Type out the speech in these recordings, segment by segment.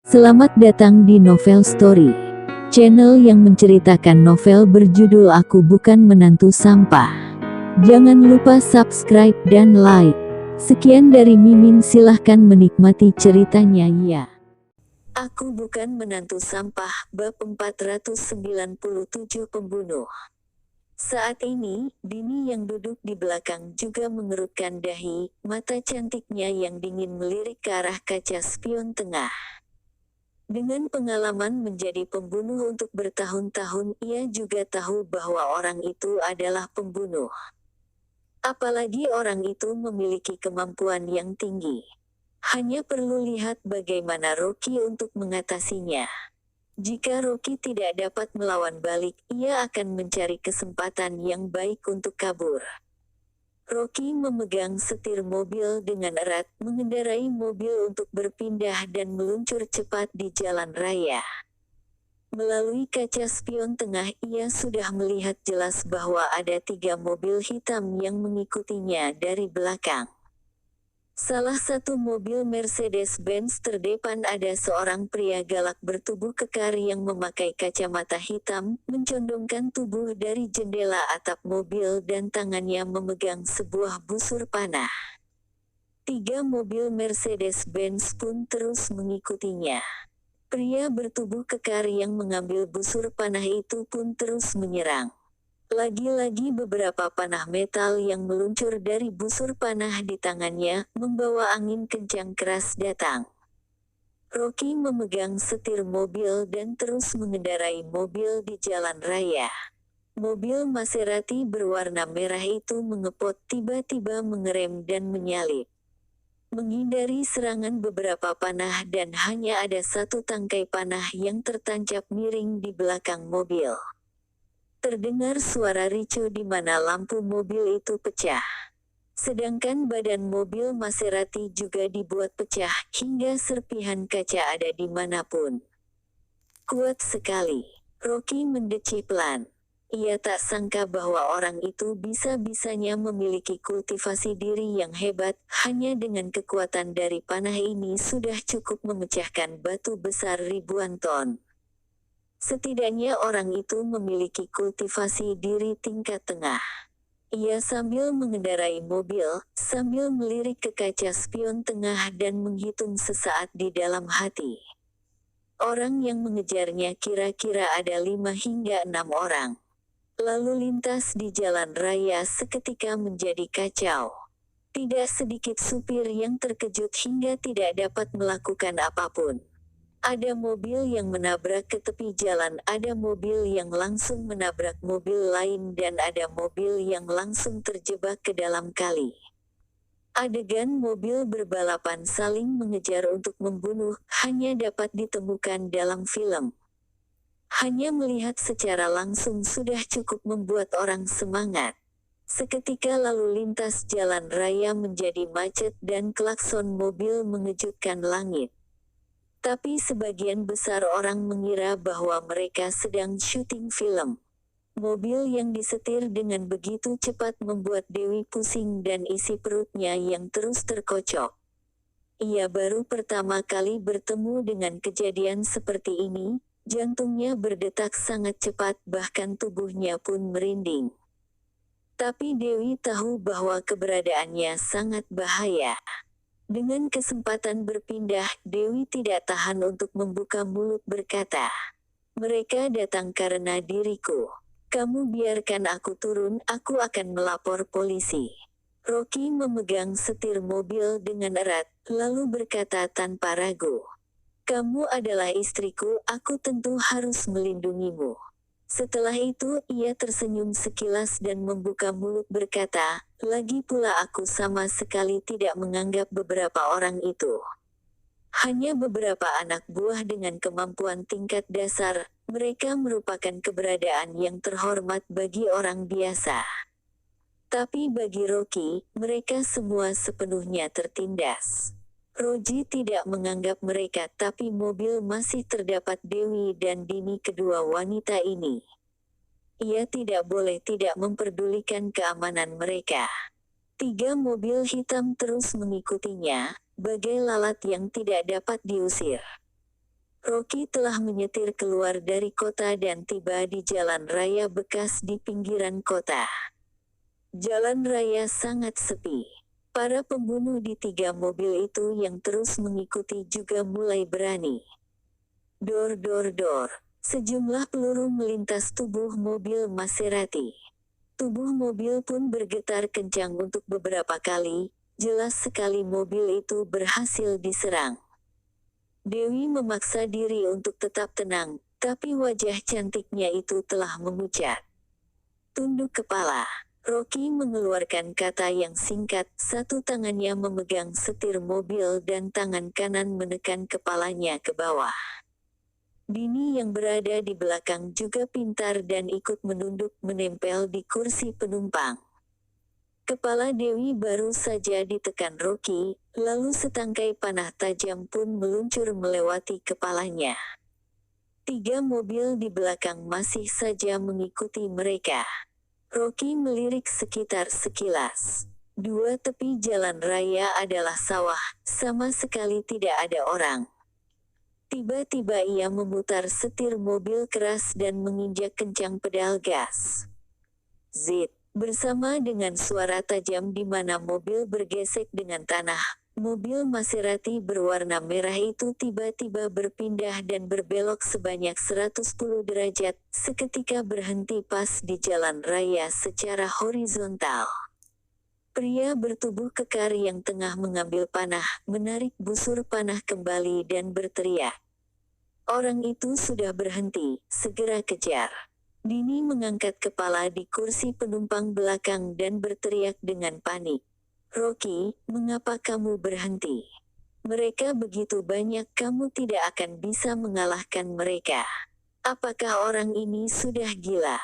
Selamat datang di Novel Story, channel yang menceritakan novel berjudul Aku Bukan Menantu Sampah. Jangan lupa subscribe dan like. Sekian dari Mimin, silahkan menikmati ceritanya ya. Aku Bukan Menantu Sampah, bab 497 Pembunuh. Saat ini, Dini yang duduk di belakang juga mengerutkan dahi, mata cantiknya yang dingin melirik ke arah kaca spion tengah. Dengan pengalaman menjadi pembunuh untuk bertahun-tahun, ia juga tahu bahwa orang itu adalah pembunuh. Apalagi orang itu memiliki kemampuan yang tinggi. Hanya perlu lihat bagaimana Rocky untuk mengatasinya. Jika Rocky tidak dapat melawan balik, ia akan mencari kesempatan yang baik untuk kabur. Rocky memegang setir mobil dengan erat, mengendarai mobil untuk berpindah dan meluncur cepat di jalan raya. Melalui kaca spion tengah, ia sudah melihat jelas bahwa ada 3 mobil hitam yang mengikutinya dari belakang. Salah satu mobil Mercedes-Benz terdepan ada seorang pria galak bertubuh kekar yang memakai kacamata hitam, mencondongkan tubuh dari jendela atap mobil dan tangannya memegang sebuah busur panah. 3 mobil Mercedes-Benz pun terus mengikutinya. Pria bertubuh kekar yang mengambil busur panah itu pun terus menyerang. Lagi-lagi beberapa panah metal yang meluncur dari busur panah di tangannya, membawa angin kencang keras datang. Rocky memegang setir mobil dan terus mengendarai mobil di jalan raya. Mobil Maserati berwarna merah itu mengepot, tiba-tiba mengerem dan menyalip. Menghindari serangan beberapa panah dan hanya ada satu tangkai panah yang tertancap miring di belakang mobil. Terdengar suara ricuh di mana lampu mobil itu pecah. Sedangkan badan mobil Maserati juga dibuat pecah, hingga serpihan kaca ada di manapun. Kuat sekali. Rocky mendeci pelan. Ia tak sangka bahwa orang itu bisa-bisanya memiliki kultivasi diri yang hebat, hanya dengan kekuatan dari panah ini sudah cukup memecahkan batu besar ribuan ton. Setidaknya orang itu memiliki kultivasi diri tingkat tengah. Ia sambil mengendarai mobil, sambil melirik ke kaca spion tengah dan menghitung sesaat di dalam hati. Orang yang mengejarnya kira-kira ada 5 hingga 6 orang. Lalu lintas di jalan raya seketika menjadi kacau. Tidak sedikit supir yang terkejut hingga tidak dapat melakukan apapun. Ada mobil yang menabrak ke tepi jalan, ada mobil yang langsung menabrak mobil lain dan ada mobil yang langsung terjebak ke dalam kali. Adegan mobil berbalapan saling mengejar untuk membunuh, hanya dapat ditemukan dalam film. Hanya melihat secara langsung sudah cukup membuat orang semangat. Seketika lalu lintas jalan raya menjadi macet dan klakson mobil mengejutkan langit. Tapi sebagian besar orang mengira bahwa mereka sedang syuting film. Mobil yang disetir dengan begitu cepat membuat Dewi pusing dan isi perutnya yang terus terkocok. Ia baru pertama kali bertemu dengan kejadian seperti ini, jantungnya berdetak sangat cepat bahkan tubuhnya pun merinding. Tapi Dewi tahu bahwa keberadaannya sangat bahaya. Dengan kesempatan berpindah, Dewi tidak tahan untuk membuka mulut berkata, "Mereka datang karena diriku. Kamu biarkan aku turun, aku akan melapor polisi." Rocky memegang setir mobil dengan erat, lalu berkata tanpa ragu, "Kamu adalah istriku, aku tentu harus melindungimu." Setelah itu, ia tersenyum sekilas dan membuka mulut berkata, "Lagi pula aku sama sekali tidak menganggap beberapa orang itu hanya beberapa anak buah dengan kemampuan tingkat dasar, mereka merupakan keberadaan yang terhormat bagi orang biasa. Tapi bagi Rocky, mereka semua sepenuhnya tertindas." Roji tidak menganggap mereka, tapi mobil masih terdapat Dewi dan Dini, kedua wanita ini. Ia tidak boleh tidak memperdulikan keamanan mereka. 3 mobil hitam terus mengikutinya, bagai lalat yang tidak dapat diusir. Rocky telah menyetir keluar dari kota dan tiba di jalan raya bekas di pinggiran kota. Jalan raya sangat sepi. Para pembunuh di 3 mobil itu yang terus mengikuti juga mulai berani. Dor dor dor. Sejumlah peluru melintas tubuh mobil Maserati. Tubuh mobil pun bergetar kencang untuk beberapa kali. Jelas sekali mobil itu berhasil diserang. Dewi memaksa diri untuk tetap tenang, tapi wajah cantiknya itu telah memucat. Tunduk kepala. Rocky mengeluarkan kata yang singkat, satu tangannya memegang setir mobil dan tangan kanan menekan kepalanya ke bawah. Dini yang berada di belakang juga pintar dan ikut menunduk menempel di kursi penumpang. Kepala Dewi baru saja ditekan Rocky, lalu setangkai panah tajam pun meluncur melewati kepalanya. 3 mobil di belakang masih saja mengikuti mereka. Rocky melirik sekitar sekilas. 2 tepi jalan raya adalah sawah, sama sekali tidak ada orang. Tiba-tiba ia memutar setir mobil keras dan menginjak kencang pedal gas. Zit! Bersama dengan suara tajam di mana mobil bergesek dengan tanah, mobil Maserati berwarna merah itu tiba-tiba berpindah dan berbelok sebanyak 110 derajat, seketika berhenti pas di jalan raya secara horizontal. Pria bertubuh kekar yang tengah mengambil panah, menarik busur panah kembali dan berteriak. Orang itu sudah berhenti, segera kejar. Dini mengangkat kepala di kursi penumpang belakang dan berteriak dengan panik. Rocky, mengapa kamu berhenti? Mereka begitu banyak, kamu tidak akan bisa mengalahkan mereka. Apakah orang ini sudah gila?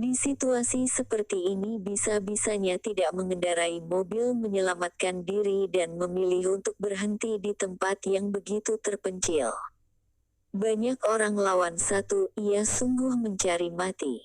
Di situasi seperti ini bisa-bisanya tidak mengendarai mobil menyelamatkan diri dan memilih untuk berhenti di tempat yang begitu terpencil. Banyak orang lawan satu, ia sungguh mencari mati.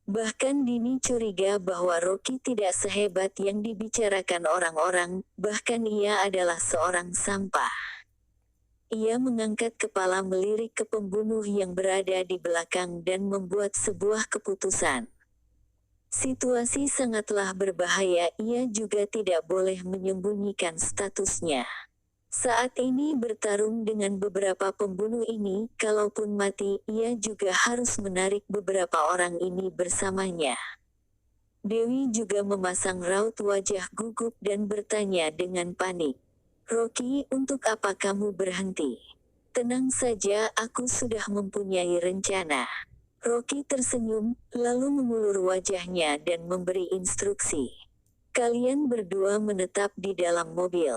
Bahkan Dini curiga bahwa Rocky tidak sehebat yang dibicarakan orang-orang, bahkan ia adalah seorang sampah. Ia mengangkat kepala melirik ke pembunuh yang berada di belakang dan membuat sebuah keputusan. Situasi sangatlah berbahaya, ia juga tidak boleh menyembunyikan statusnya. Saat ini bertarung dengan beberapa pembunuh ini, kalaupun mati, ia juga harus menarik beberapa orang ini bersamanya. Dewi juga memasang raut wajah gugup dan bertanya dengan panik. Rocky, untuk apa kamu berhenti? Tenang saja, aku sudah mempunyai rencana. Rocky tersenyum, lalu mengulur wajahnya dan memberi instruksi. Kalian berdua menetap di dalam mobil.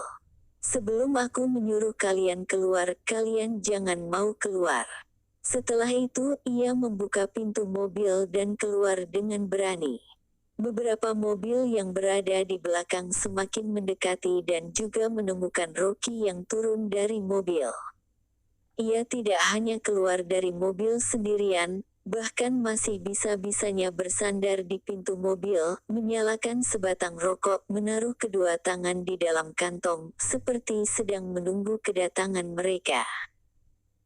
Sebelum aku menyuruh kalian keluar, kalian jangan mau keluar. Setelah itu, ia membuka pintu mobil dan keluar dengan berani. Beberapa mobil yang berada di belakang semakin mendekati dan juga menemukan Rocky yang turun dari mobil. Ia tidak hanya keluar dari mobil sendirian, bahkan masih bisa-bisanya bersandar di pintu mobil, menyalakan sebatang rokok, menaruh kedua tangan di dalam kantong, seperti sedang menunggu kedatangan mereka.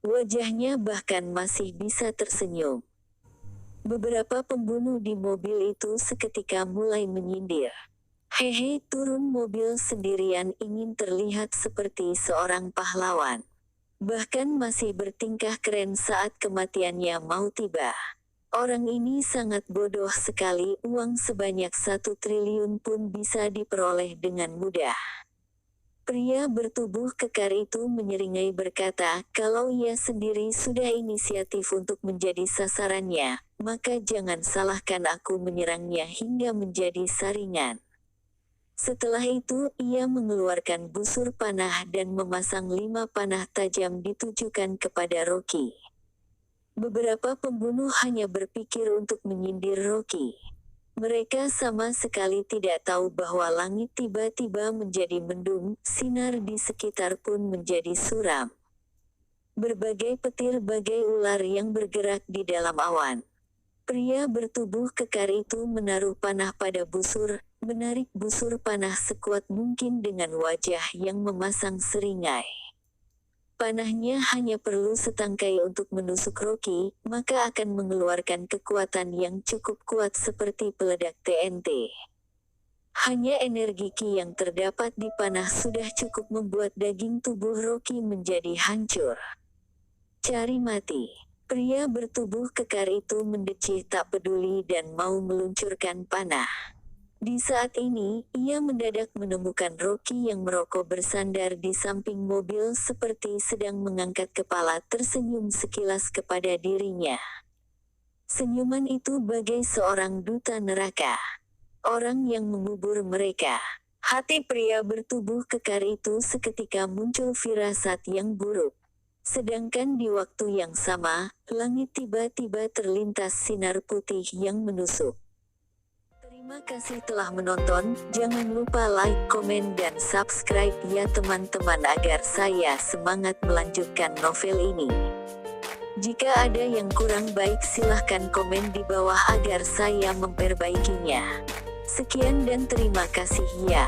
Wajahnya bahkan masih bisa tersenyum. Beberapa pembunuh di mobil itu seketika mulai menyindir. Hehe, turun mobil sendirian ingin terlihat seperti seorang pahlawan. Bahkan masih bertingkah keren saat kematiannya mau tiba. Orang ini sangat bodoh sekali, uang sebanyak 1 triliun pun bisa diperoleh dengan mudah. Pria bertubuh kekar itu menyeringai berkata, kalau ia sendiri sudah inisiatif untuk menjadi sasarannya, maka jangan salahkan aku menyerangnya hingga menjadi saringan. Setelah itu, ia mengeluarkan busur panah dan memasang 5 panah tajam ditujukan kepada Rocky. Beberapa pembunuh hanya berpikir untuk menyindir Rocky. Mereka sama sekali tidak tahu bahwa langit tiba-tiba menjadi mendung, sinar di sekitar pun menjadi suram. Berbagai petir bagai ular yang bergerak di dalam awan. Pria bertubuh kekar itu menaruh panah pada busur, menarik busur panah sekuat mungkin dengan wajah yang memasang seringai. Panahnya hanya perlu setangkai untuk menusuk Rocky, maka akan mengeluarkan kekuatan yang cukup kuat seperti peledak TNT. Hanya energi Ki yang terdapat di panah sudah cukup membuat daging tubuh Rocky menjadi hancur. Cari mati. Pria bertubuh kekar itu mendecih tak peduli dan mau meluncurkan panah. Di saat ini, ia mendadak menemukan Rocky yang merokok bersandar di samping mobil seperti sedang mengangkat kepala tersenyum sekilas kepada dirinya. Senyuman itu bagai seorang duta neraka. Orang yang mengubur mereka. Hati pria bertubuh kekar itu seketika muncul firasat yang buruk. Sedangkan di waktu yang sama, langit tiba-tiba terlintas sinar putih yang menusuk. Terima kasih telah menonton, jangan lupa like, komen dan subscribe ya teman-teman agar saya semangat melanjutkan novel ini. Jika ada yang kurang baik silahkan komen di bawah agar saya memperbaikinya. Sekian dan terima kasih ya.